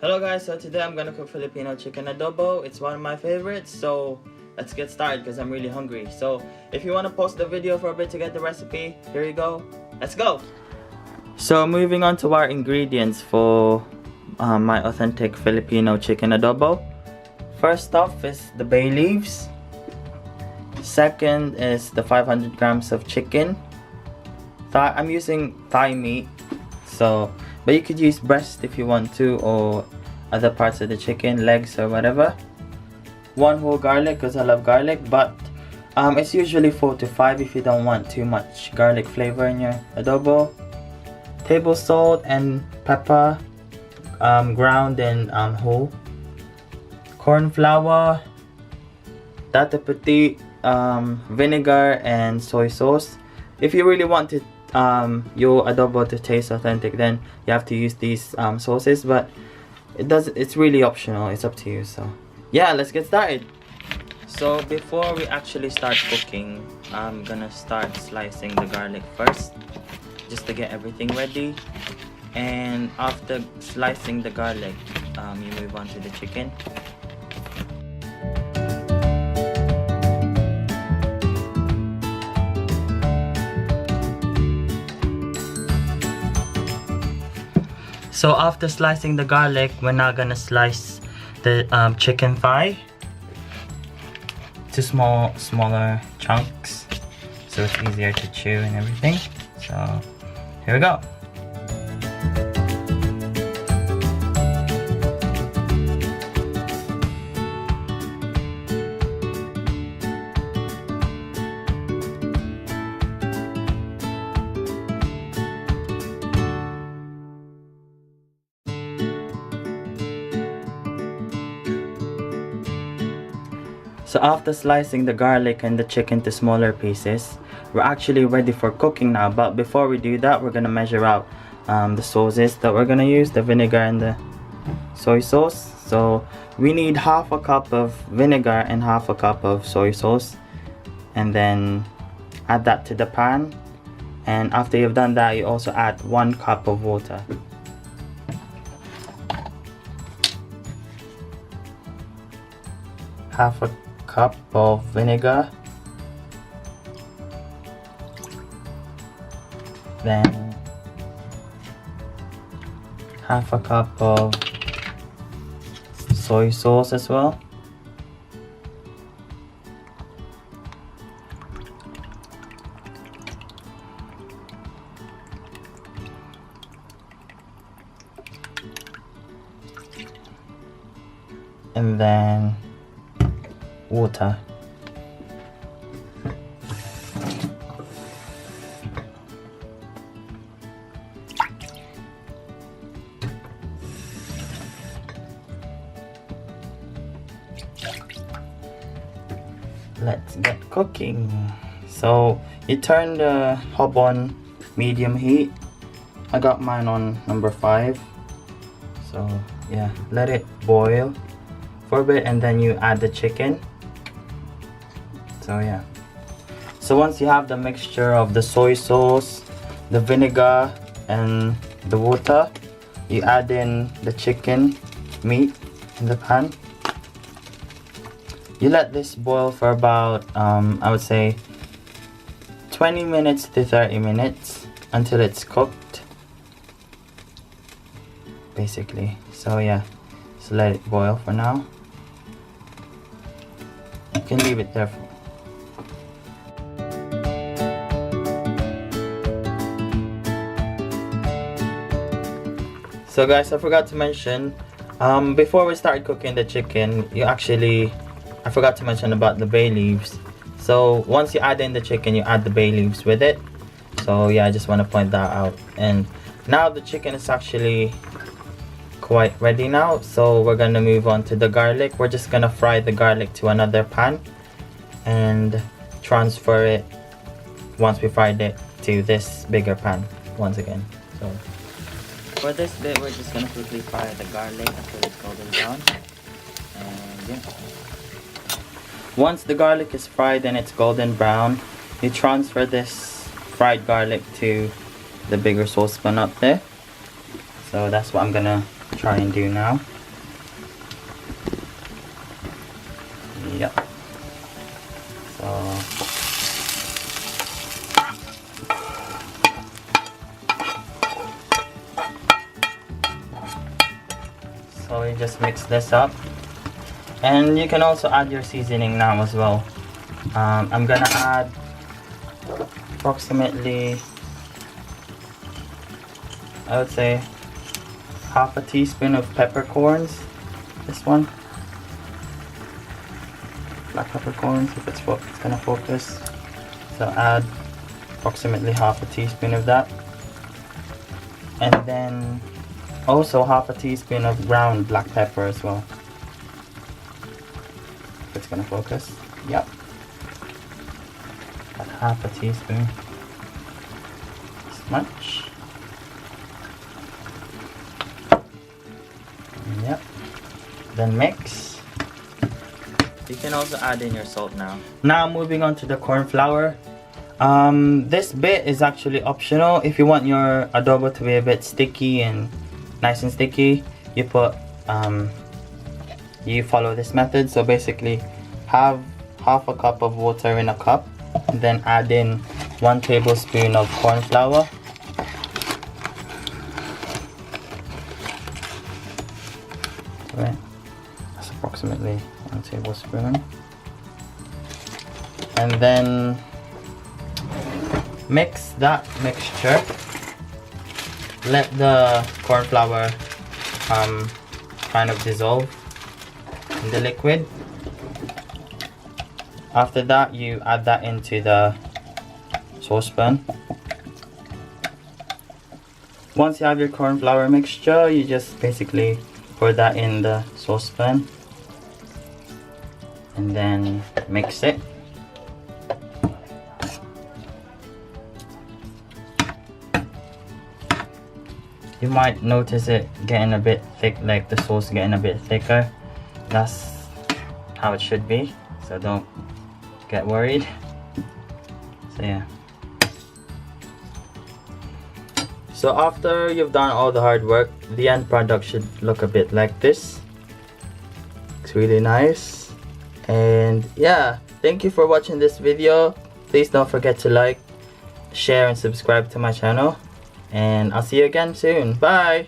Hello guys, so today I'm gonna cook Filipino chicken adobo. It's one of my favorites, so let's get started because I'm really hungry. So if you want to pause the video for a bit to get the recipe, here you go. Let's go! So moving on to our ingredients for my authentic Filipino chicken adobo. First off is the bay leaves. Second is the 500 grams of chicken. I'm using thigh meat, but you could use breast if you want to, or other parts of the chicken, legs or whatever. One whole garlic because I love garlic, but it's usually 4 to 5 if you don't want too much garlic flavor in your adobo. Table salt and pepper, ground and whole. Corn flour, data puti, vinegar and soy sauce. If you really want to your adobo to taste authentic, then you have to use these sauces, but it's really optional. It's up to you. So yeah, let's get started. So before we actually start cooking, I'm gonna start slicing the garlic first, just to get everything ready. And after slicing the garlic, you move on to the chicken. So after slicing the garlic, we're now gonna slice the chicken thigh to smaller chunks, so it's easier to chew and everything. So here we go. So after slicing the garlic and the chicken to smaller pieces, we're actually ready for cooking now. But before we do that, we're gonna measure out the sauces that we're gonna use, the vinegar and the soy sauce. So we need half a cup of vinegar and half a cup of soy sauce, and then add that to the pan. And after you've done that, you also add 1 cup of water. Half a cup of vinegar, then half a cup of soy sauce as well, and then water. Let's get cooking. So you turn the hob on medium heat. I got mine on number 5. So yeah, let it boil for a bit and then you add the chicken. So yeah, so once you have the mixture of the soy sauce, the vinegar and the water, you add in the chicken meat in the pan. You let this boil for about I would say 20 minutes to 30 minutes until it's cooked, basically. So yeah, so let it boil for now. You can leave it there for So guys, I forgot to mention, before we start cooking the chicken, I forgot to mention about the bay leaves. So once you add in the chicken, you add the bay leaves with it. So yeah, I just want to point that out. And now the chicken is actually quite ready now, so we're gonna move on to the garlic. We're just gonna fry the garlic to another pan and transfer it, once we fried it, to this bigger pan once again. So for this bit, we're just gonna quickly fry the garlic until it's golden brown. And yeah, once the garlic is fried and it's golden brown, you transfer this fried garlic to the bigger saucepan up there. So that's what I'm gonna try and do now. Yep. So you just mix this up, and you can also add your seasoning now as well. I'm gonna add approximately, I would say, half a teaspoon of peppercorns. This one, black peppercorns, if it's gonna focus. So add approximately half a teaspoon of that, and then also half a teaspoon of ground black pepper as well. If it's gonna focus. Yep. Got half a teaspoon. This much. Yep. Then mix. You can also add in your salt now. Now moving on to the corn flour. This bit is actually optional. If you want your adobo to be a bit sticky and nice and sticky, you put you follow this method. So basically have half a cup of water in a cup, and then add in 1 tablespoon of corn flour. Right, that's approximately 1 tablespoon, and then mix that mixture. Let the corn flour kind of dissolve in the liquid. After that, you add that into the saucepan. Once you have your corn flour mixture, you just basically pour that in the saucepan and then mix it. You might notice it getting a bit thick, like the sauce getting a bit thicker. That's how it should be, so don't get worried. So yeah. So after you've done all the hard work, the end product should look a bit like this. It's really nice. And yeah, thank you for watching this video. Please don't forget to like, share and subscribe to my channel. And I'll see you again soon. Bye!